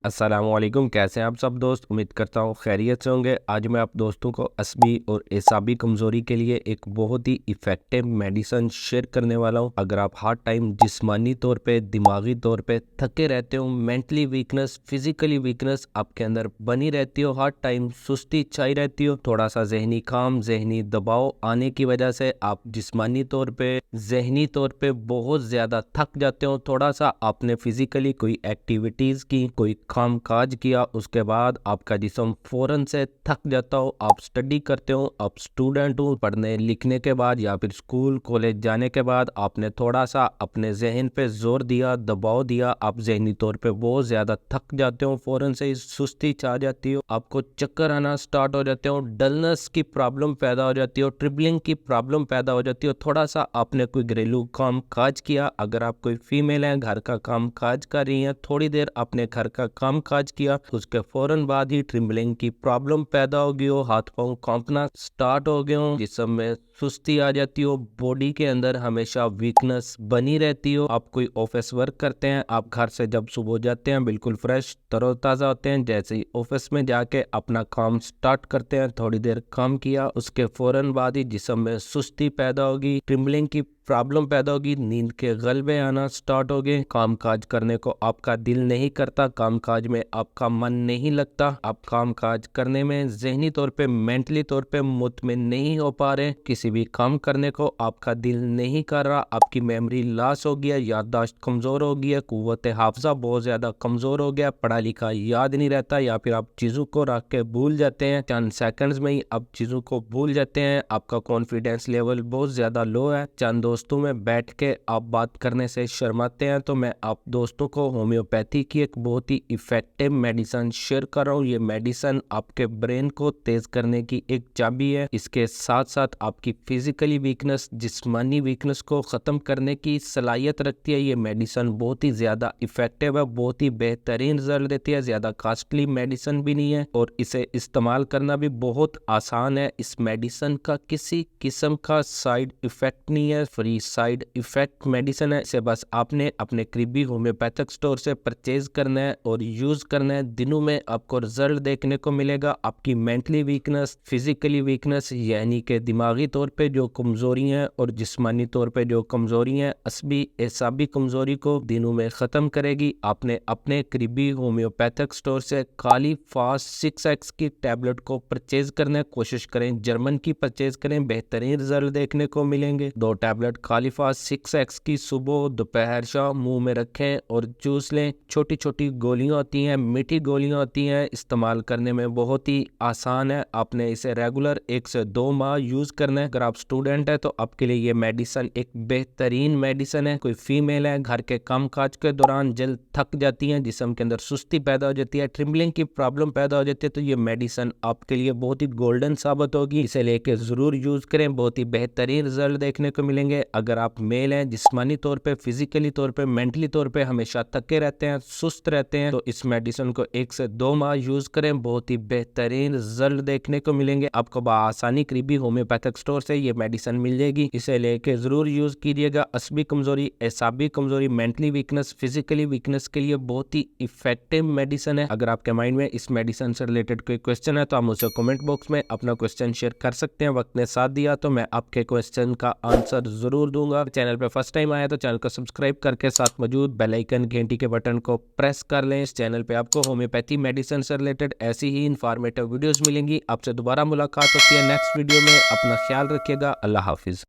अस्सलामुअलैकुम, कैसे हैं आप सब दोस्त। उम्मीद करता हूँ खैरियत से होंगे। आज मैं आप दोस्तों को असबी और एसाबी कमज़ोरी के लिए एक बहुत ही इफ़ेक्टिव मेडिसिन शेयर करने वाला हूँ। अगर आप हर टाइम जिस्मानी तौर पे, दिमागी तौर पे थके रहते हो, मेंटली वीकनेस, फिज़िकली वीकनेस आपके अंदर बनी रहती हो, हर टाइम सुस्ती छाई रहती हो, थोड़ा सा जहनी काम, जहनी दबाव आने की वजह से आप जिस्मानी तौर पे, जहनी तौर पे बहुत ज़्यादा थक जाते हो, थोड़ा सा आपने फिज़िकली कोई एक्टिविटीज़ की, कोई काम काज किया, उसके बाद आपका जिस्म फ़ौरन से थक जाता हो। आप स्टडी करते हो, आप स्टूडेंट हो, पढ़ने लिखने के बाद या फिर स्कूल कॉलेज जाने के बाद आपने थोड़ा सा अपने जहन पे जोर दिया, दबाव दिया, आप जहनी तौर पे बहुत ज़्यादा थक जाते हो, फ़ौरन से ही सुस्ती छा जाती हो, आपको चक्कर आना स्टार्ट हो जाते हो, डलनेस की प्रॉब्लम पैदा हो जाती हो, ट्रिबलिंग की प्रॉब्लम पैदा हो जाती हो। थोड़ा सा आपने कोई घरेलू काम काज किया, अगर आप कोई फीमेल हैं, घर का काम काज कर रही हैं, थोड़ी देर आपने घर का काम काज किया, उसके फौरन बाद ही ट्रिम्बलिंग की प्रॉब्लम पैदा हो गई हो, हाथ पांव कांपना स्टार्ट हो गए हो, जिस्म में सुस्ती आ जाती हो, बॉडी के अंदर हमेशा वीकनेस बनी रहती हो। आप कोई ऑफिस वर्क करते हैं, आप घर से जब सुबह जाते हैं बिल्कुल फ्रेश तरोताज़ा होते हैं, जैसे ही ऑफिस में जाके अपना काम स्टार्ट करते हैं, थोड़ी देर काम किया, उसके फौरन बाद ही जिस्म में सुस्ती पैदा होगी, ट्रिम्बलिंग की प्रॉब्लम पैदा होगी, नींद के गलबे आना स्टार्ट हो गए, काम काज करने को आपका दिल नहीं करता, काम काज में आपका मन नहीं लगता, आप काम काज करने में जहनी तौर पे, मेंटली तौर पे मुतमिन नहीं हो पा रहे, किसी भी काम करने को आपका दिल नहीं कर रहा, आपकी मेमोरी लॉस हो गया, याददाश्त कमज़ोर हो गया, कुव्वत हाफजा बहुत ज़्यादा कमज़ोर हो गया, पढ़ा लिखा याद नहीं रहता, या फिर आप चीज़ों को रख के भूल जाते हैं, चंद सेकंड्स में ही आप चीज़ों को भूल जाते हैं, आपका कॉन्फिडेंस लेवल बहुत ज़्यादा लो है, चंद दोस्तों में बैठ के आप बात करने से शर्माते हैं, तो मैं आप दोस्तों को होम्योपैथी की एक बहुत ही इफ़ेक्टिव मेडिसिन शेयर कर रहा हूँ। ये मेडिसिन आपके ब्रेन को तेज़ करने की एक चाबी है, इसके साथ साथ आपकी फिजिकली वीकनेस, जिस्मानी वीकनेस को ख़त्म करने की सलाहियत रखती है। ये मेडिसिन बहुत ही ज़्यादा इफ़ेक्टिव है, बहुत ही बेहतरीन रिजल्ट देती है, ज़्यादा कॉस्टली मेडिसिन भी नहीं है और इसे इस्तेमाल करना भी बहुत आसान है। इस मेडिसिन का किसी किस्म का साइड इफ़ेक्ट नहीं है, फ्री साइड इफ़ेक्ट मेडिसिन है। इसे बस आपने अपने करीबी होम्योपैथिक स्टोर से परचेज करना है और यूज़ करना है। दिनों में आपको रिजल्ट देखने को मिलेगा। आपकी मेंटली वीकनेस, फिजिकली वीकनेस यानी कि दिमागी तौर पे जो कमज़ोरी हैं और जिस्मानी तौर पे जो कमज़ोरी हैं, असबी एसाबी कमज़ोरी को दिनों में ख़त्म करेगी। आपने अपने करीबी होम्योपैथिक स्टोर से काली फास्ट 6x की टैबलेट को परचेज करना है। कोशिश करें जर्मन की परचेज करें, बेहतरीन रिजल्ट देखने को मिलेंगे। 2 टैबलेट कालीफा 6x की सुबह दोपहर शाम मुंह में रखें और चूस लें। छोटी छोटी गोलियां होती हैं, मीठी गोलियां होती हैं, इस्तेमाल करने में बहुत ही आसान है। आपने इसे रेगुलर 1 से 2 माह यूज़ करना है। अगर आप स्टूडेंट है तो आपके लिए ये मेडिसिन एक बेहतरीन मेडिसिन है। कोई फीमेल है, घर के काम काज के दौरान जल्द थक जाती हैं, जिस्म के अंदर सुस्ती पैदा हो जाती है, ट्रिम्बलिंग की प्रॉब्लम पैदा हो जाती है, तो ये मेडिसिन आपके लिए बहुत ही गोल्डन साबित होगी। इसे लेके ज़रूर यूज़ करें, बहुत ही बेहतरीन रिजल्ट देखने को मिलेंगे। अगर आप मेल हैं, जिस्मानी तौर पे, फिजिकली तौर पे, मेंटली तौर पे हमेशा थके रहते हैं, सुस्त रहते हैं, तो इस मेडिसिन को 1 से 2 माह यूज़ करें, बहुत ही बेहतरीन रिजल्ट देखने को मिलेंगे। आपको बआसानी करीबी होम्योपैथिक स्टोर से ये मेडिसिन मिल जाएगी। इसे लेके ज़रूर यूज़ कीजिएगा। असबी कमज़ोरी, एसाबी कमज़ोरी, मेंटली वीकनेस, फिजिकली वीकनेस के लिए बहुत ही इफेक्टिव मेडिसिन है। अगर आपके माइंड में इस मेडिसिन से रिलेटेड कोई क्वेश्चन है तो आप मुझसे कमेंट बॉक्स में अपना क्वेश्चन शेयर कर सकते हैं। वक्त ने साथ दिया तो मैं आपके क्वेश्चन का आंसर जरूर दूंगा। चैनल पे फर्स्ट टाइम आया तो चैनल को सब्सक्राइब करके साथ मौजूद बेल आइकन घंटी के बटन को प्रेस कर लें। इस चैनल पे आपको होम्योपैथी मेडिसिन से रिलेटेड ऐसी ही इंफॉर्मेटिव वीडियोस मिलेंगी। आपसे दोबारा मुलाकात होती है नेक्स्ट वीडियो में। अपना ख्याल रखिएगा। अल्लाह हाफिज।